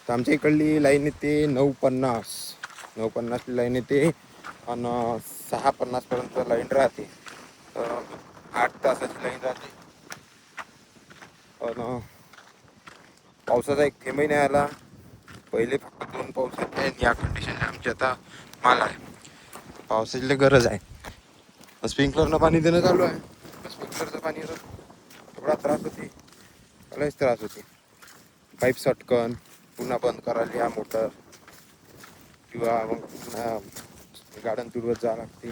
तर आमच्या इकडली लाईन येते 9:50. 9:50ची लाईन येते आणि 6:50पर्यंत लाईन राहते. 8 तासाची लाईन राहते. आणि पावसाचा एक थेंबही नाही आला. पहिले फक्त 2 पाऊस आहेत. या कंडिशनला आमची आता माल आहे. पावसाची गरज आहे. स्प्रिंकलरनं पाणी देणं चालू आहे. स्प्रिंकलरचं पाणी थोडा त्रास होते. लयच त्रास होते. पाईप सटकन पुन्हा बंद करायला या मोटर किंवा मग पुन्हा गार्डन तुडवत जावं लागते.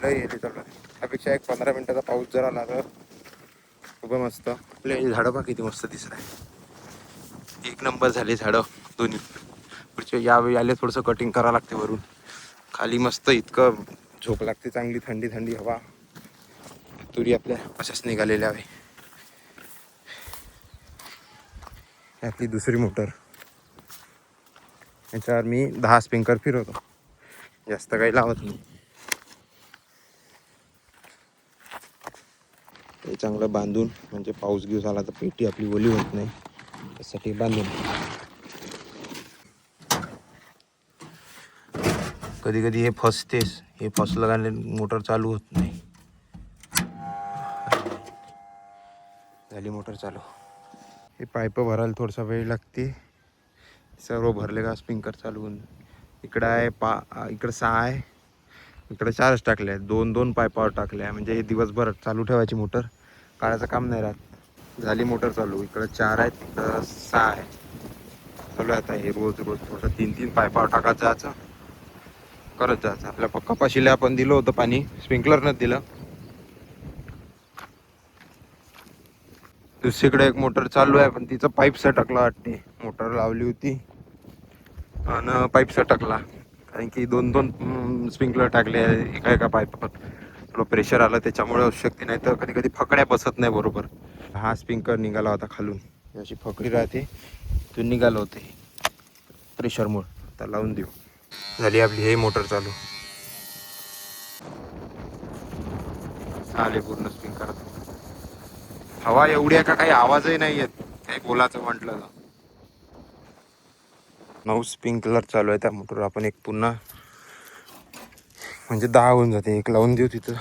लय येते चालू. त्यापेक्षा एक 15 मिनिटाचा पाऊस जर आला तर खूप मस्त. आपले झाडं बघा किती मस्त दिसत आहे. एक नंबर झाले झाडं दोन्ही. पुढच्या यावेळी आले थोडंसं कटिंग करावं लागते वरून. खाली मस्त इतकं झोप लागते, चांगली थंडी थंडी हवा. तुरी आपल्या अशाच निघालेल्या आहे. यातली दुसरी मोटर. याच्यावर मी 10 स्प्रिंकलर फिरवतो, जास्त काही लावत नाही. हे चांगलं बांधून म्हणजे पाऊस घेऊन आला तर पेटी आपली ओली होत नाही, त्यासाठी बांधून. कधी कधी हे फसतेच. हे फसलं का मोटर चालू होत नाही. झाली मोटर चालू. हे पाईप भरायला थोडासा वेळ लागते. सर्व भरले का स्प्रिंकलर चालू होऊन. इकडं आहे इकडं 6 आहे, इकडे 4च टाकले आहेत. 2-2 पाईपावर टाकले आहे. म्हणजे हे दिवसभर चालू ठेवायची मोटर, काढायचं काम नाही राहत. झाली मोटर चालू. इकडं 4 आहेत, इकडं 6 आहे. चालू आता हे रोज थोडं 3-3 पाईपावर टाकायचं जायचं, करत जायचं. आपल्या कपाशीला आपण दिलं होतं पाणी, स्प्रिंकलरनंच दिलं. दुसरीकडे एक मोटर चालू आहे, पण तिचं पाईप सटकला वाटते. मोटर लावली होती आणि पाईप सटकला. कारण की 2-2 स्प्रिंकलर टाकले एका पाईपावर. थोडं प्रेशर आलं त्याच्यामुळे असू शकते, नाही तर कधी कधी फकड्या बसत नाही बरोबर. हा स्प्रिंकलर निघाला होता खालून, अशी फकडी राहते, तो निघालं होते प्रेशरमुळे. आता लावून देऊ. झाली आपली हे मोटर चालू. आले पूर्ण स्प्रिंकलर. हवा एवढी आहे का काही आवाजही नाही येत काही बोलायचं म्हटलं. 9 स्प्रिंकलर चालू आहे त्या मोटर. आपण एक पुन्हा म्हणजे 10 होऊन जाते. एक लावून देऊ तिथं.